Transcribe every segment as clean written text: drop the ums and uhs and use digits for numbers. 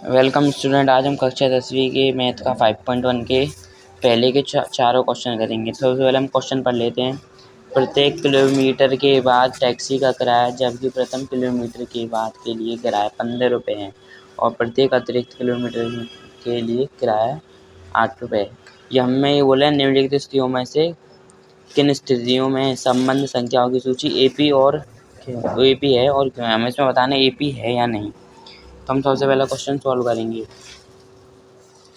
Welcome student. आज हम कक्षा 10वीं के मैथ का 5.1 के पहले के चारों क्वेश्चन करेंगे। सबसे पहले हम क्वेश्चन पढ़ लेते हैं। प्रत्येक किलोमीटर के बाद टैक्सी का किराया जबकि प्रथम किलोमीटर के बाद के लिए किराया 15 रुपये है और प्रत्येक अतिरिक्त किलोमीटर के लिए किराया 8 रुपये है। ये हमें ये बोला है निम्नलिखित स्थितियों में से किन स्थितियों में संबंध संख्याओं की सूची एपी है और हमें इसमें बताना एपी है या नहीं। तो हम सबसे पहला क्वेश्चन सॉल्व करेंगे।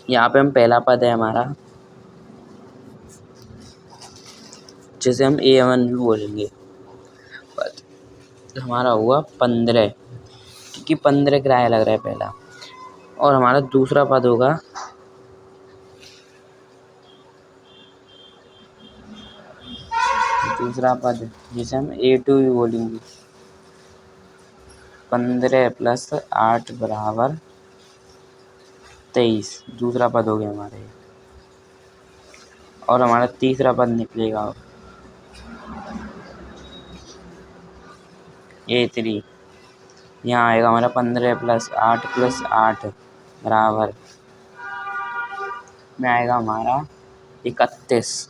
यहाँ पे हम पहला पद है हमारा, जिसे हम A1 भी बोलेंगे। पद हमारा हुआ 15 क्योंकि 15 किराया लग रहा है पहला। और हमारा दूसरा पद होगा जिसे हम A2 भी बोलेंगे। 15 + 8 = 23 दूसरा पद हो गया हमारे। और हमारा तीसरा पद निकलेगा A3। यहाँ आएगा हमारा 15 + 8 + 8 बराबर में आएगा हमारा 31।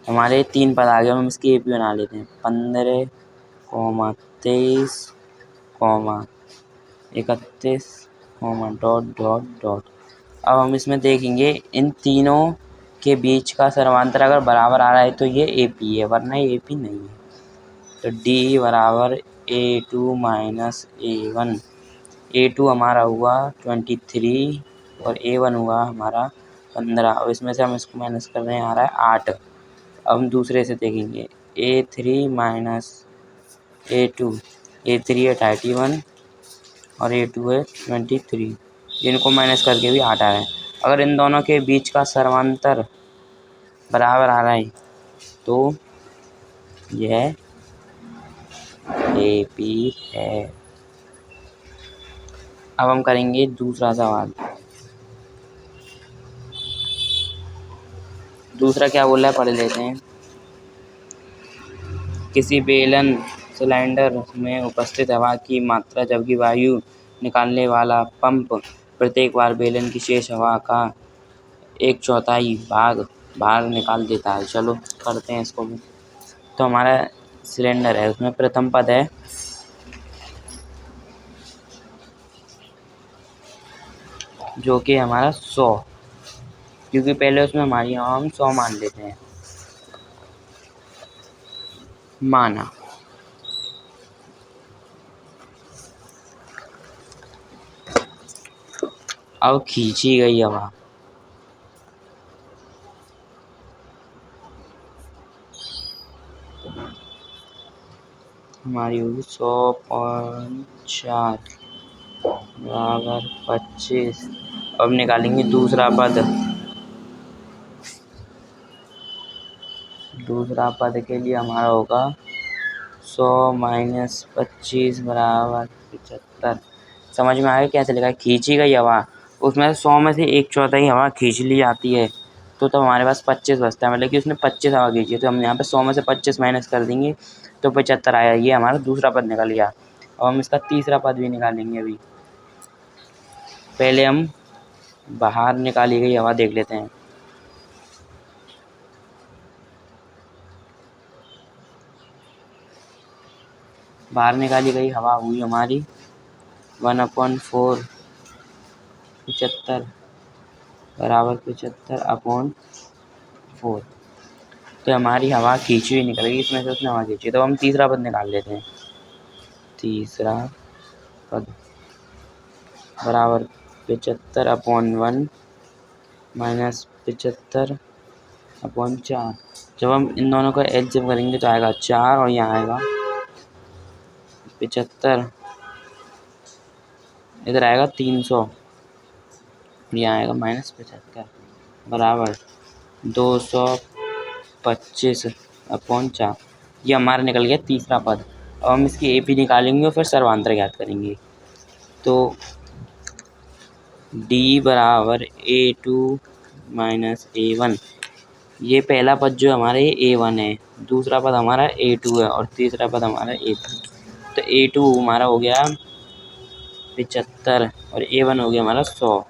हमारे 3 पद आ गए। हम इसकी AP बना लेते हैं। 15, 23, 31, डॉट। अब हम इसमें देखेंगे इन तीनों के बीच का सर्वांतर अगर बराबर आ रहा है तो ये AP है, वरना ये AP नहीं है। तो D = A2 - A1। A2 हमारा हुआ 23 और A1 हुआ हमारा 15। और इसमें से हम इसको माइनस कर रहे हैं, आ रहा है 8। अब हम दूसरे से देखेंगे A3 - A2। A3 है 31 और A2 है 23। इनको माइनस करके भी 8 आ रहा है। अगर इन दोनों के बीच का सर्वांतर बराबर आ रहा है तो यह AP है। अब हम करेंगे दूसरा सवाल। दूसरा क्या बोल रहा है पढ़ लेते हैं। किसी बेलन सिलेंडर में उपस्थित हवा की मात्रा जबकि वायु निकालने वाला पंप प्रत्येक बार बेलन की शेष हवा का 1/4 भाग बाहर निकाल देता है। चलो करते हैं इसको भी। तो हमारा सिलेंडर है, उसमें प्रथम पद है जो कि हमारा 100, क्योंकि पहले उसमें हमारी हवा हम 100 मान लेते हैं। माना। अब खींची गई हवा हमारी होगी 100.4 बराबर 25। अब निकालेंगे दूसरा पद। दूसरा पद के लिए हमारा होगा 100 - 25 बराबर 75। समझ में आया कैसे लिखा है? खींची गई हवा, उसमें 100 में से 1/4 हवा खींच ली जाती है तो हमारे पास 25 बचता है। मतलब कि उसने 25 हवा खींची है तो हम यहाँ पे 100 में से 25 माइनस कर देंगे तो 75 आया। ये हमारा दूसरा पद निकल गया। अब हम इसका तीसरा पद भी निकालेंगे। अभी पहले हम बाहर निकाली गई हवा देख लेते हैं। बाहर निकाली गई हवा हुई हमारी 1/4 75 बराबर 75/4। तो हमारी हवा खींची हुई निकल गई, इसमें से उसने हवा खींची। तो हम तीसरा पद निकाल लेते हैं। तीसरा पद बराबर 75/1 - 75/4। जब हम इन दोनों का एलसीएम करेंगे तो आएगा 4 और यहाँ आएगा 75। इधर आएगा 300, यहाँ आएगा -75 बराबर 225/4। ये हमारा निकल गया तीसरा पद। अब हम इसकी AP निकालेंगे और फिर सर्वांतर ज्ञात करेंगे। तो D = A2 - A1। ये पहला पद जो हमारा ये A1 है, दूसरा पद हमारा A2 है और तीसरा पद हमारा A3। तो A2 हमारा हो गया 75 और A1 हो गया हमारा 100।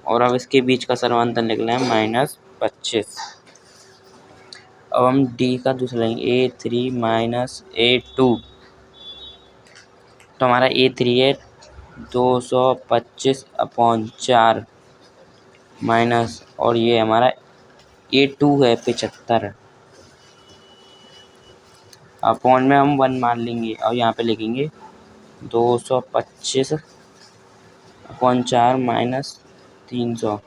और अब इसके बीच का सर्वांतर निकला है -25। अब हम D का दूसरा लेंगे A3 माइनस A2। तो हमारा A3 है 225/4 माइनस, और ये हमारा A2 है 75। अपॉन में हम 1 मान लेंगे और यहाँ पे लिखेंगे 225/4 माइनस 300।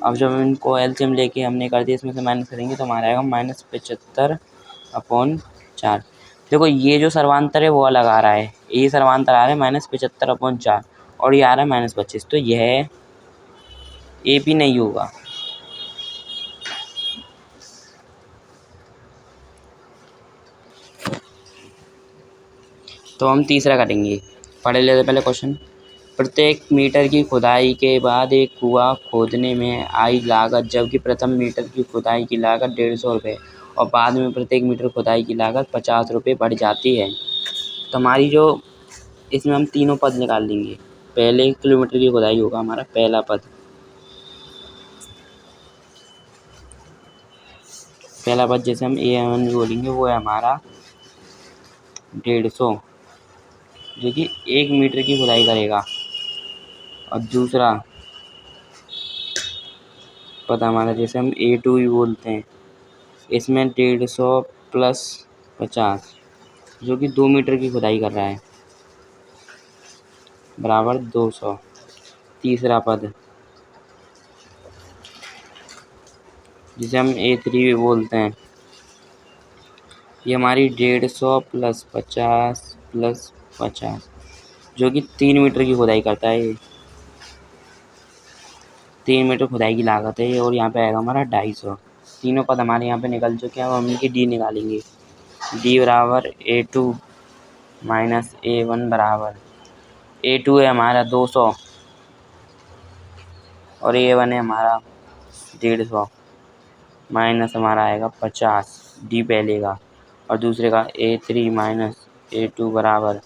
अब जब इनको एलसीएम लेके हमने कर दिया, इसमें से माइनस करेंगे तो हमारा आएगा -75/4। देखो ये जो सर्वांतर है वो अलग आ रहा है, ये सर्वांतर आ रहा है -75/4 और ये आ रहा है -25, तो यह AP नहीं होगा। तो हम तीसरा करेंगे, पढ़ लेते पहले क्वेश्चन। प्रत्येक मीटर की खुदाई के बाद एक कुआं खोदने में आई लागत, जबकि प्रथम मीटर की खुदाई की लागत 150 रुपये और बाद में प्रत्येक मीटर खुदाई की लागत 50 रुपये बढ़ जाती है। तो हमारी जो इसमें हम तीनों पद निकाल लेंगे। पहले किलोमीटर की खुदाई होगा हमारा पहला पद। पहला पद जैसे हम A1 बोलेंगे वो है हमारा 150, जो कि 1 मीटर की खुदाई करेगा। और दूसरा पद हमारा जैसे हम A2 भी बोलते हैं, इसमें 150 प्लस 50, जो कि 2 मीटर की खुदाई कर रहा है, बराबर 200। तीसरा पद जिसे हम A3 भी बोलते हैं, ये हमारी 150 प्लस 50 प्लस 50, जो कि 3 मीटर की खुदाई करता है। ये 3 मीटर खुदाई की लागत है ये, और यहाँ पे आएगा हमारा 250। तीनों पद हमारे यहाँ पे निकल चुके हैं। अब हम इनकी D निकालेंगे। D बराबर A2 माइनस A1 बराबर A2 है हमारा 200 और A1 है हमारा 150 माइनस हमारा आएगा 50। D पहले का और दूसरे का A3 माइनस A2 बराबर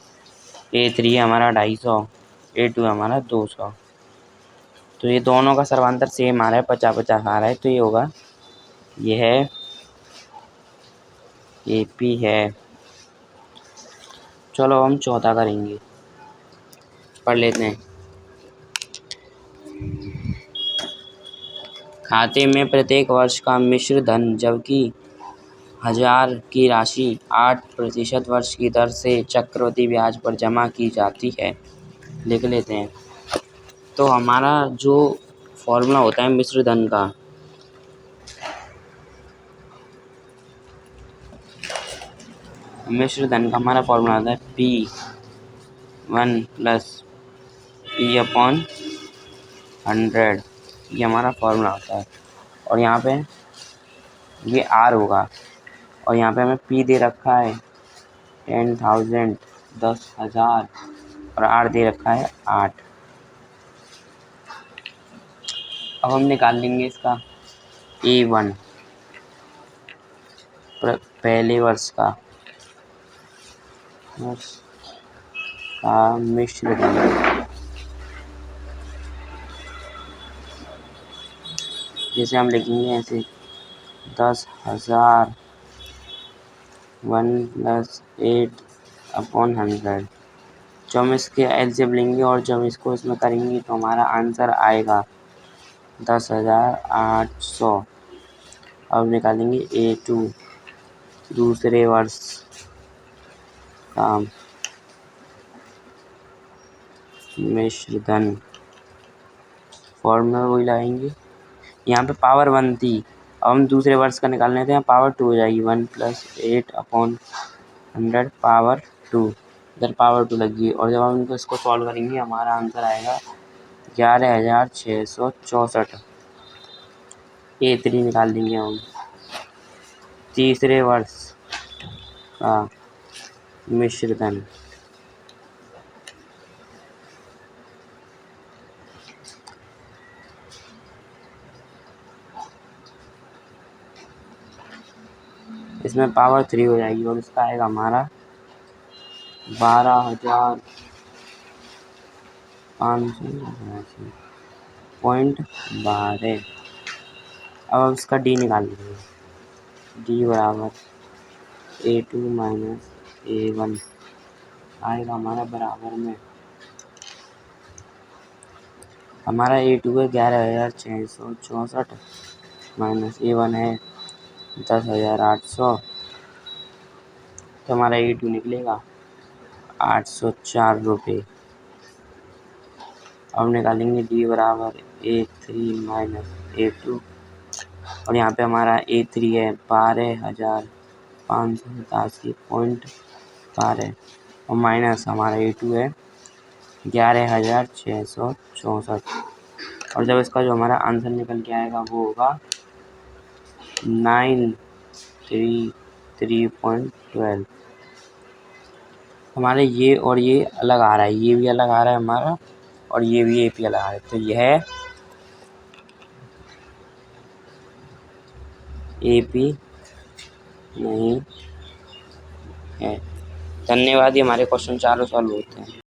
A3 है हमारा 250, A2 है हमारा 200। तो ये दोनों का सर्वांतर सेम आ रहा है, 50-50 आ रहा है, तो ये होगा, ये है AP है। चलो हम चौथा करेंगे, पढ़ लेते हैं। खाते में प्रत्येक वर्ष का मिश्र धन, जबकि 1000 की राशि 8% वर्ष की दर से चक्रवृद्धि ब्याज पर जमा की जाती है। लिख लेते हैं। तो हमारा जो फॉर्मूला होता है मिश्र धन का, हमारा फॉर्मूला आता है P1 प्लस P/100। ये हमारा फॉर्मूला होता है। और यहाँ पे ये R होगा, और यहाँ पे हमें P दे रखा है 10,000 10,000 और R दे रखा है 8। अब हम निकाल लेंगे इसका A1 पहले वर्ष का मिश्र धन। जैसे हम लिखेंगे ऐसे 10,000 1 प्लस 8/100। जब हम इसके एलसीएम लेंगे और जब इसको इसमें करेंगे तो हमारा आंसर आएगा 10,800। अब निकालेंगे A2 दूसरे वर्ष का मिश्र धन। फॉर्मूला वही लगाएंगे, यहाँ पे पावर 1 थी, अब हम दूसरे वर्ष का निकालने थे, यहाँ पावर 2 हो जाएगी। 1 प्लस 8/100 पावर 2, इधर पावर 2 लगी। और जब हम इसको सॉल्व करेंगे हमारा आंसर आएगा 11,664। A3 निकाल देंगे हम, तीसरे वर्ष का मिश्र धन। इसमें पावर 3 हो जाएगी और इसका आएगा हमारा 12,000 582.12। अब इसका डी निकाल लीजिए। डी बराबर A2 माइनस A1 आएगा हमारा बराबर में, हमारा A2 है 11,664 माइनस A1 है 10,800, तो हमारा A2 निकलेगा 804 रुपये। अब निकालेंगे डी बराबर A3 माइनस A2, और यहाँ पे हमारा A3 है 12,587.12 और माइनस हमारा A2 है 11,664, और जब इसका जो हमारा आंसर निकल के आएगा वो होगा 933.12। हमारे ये और ये अलग आ रहा है, ये भी अलग आ रहा है हमारा, और ये भी AP अलग आ रहा है, तो यह AP नहीं है। धन्यवाद। ये हमारे क्वेश्चन चारों सॉल्व होते हैं।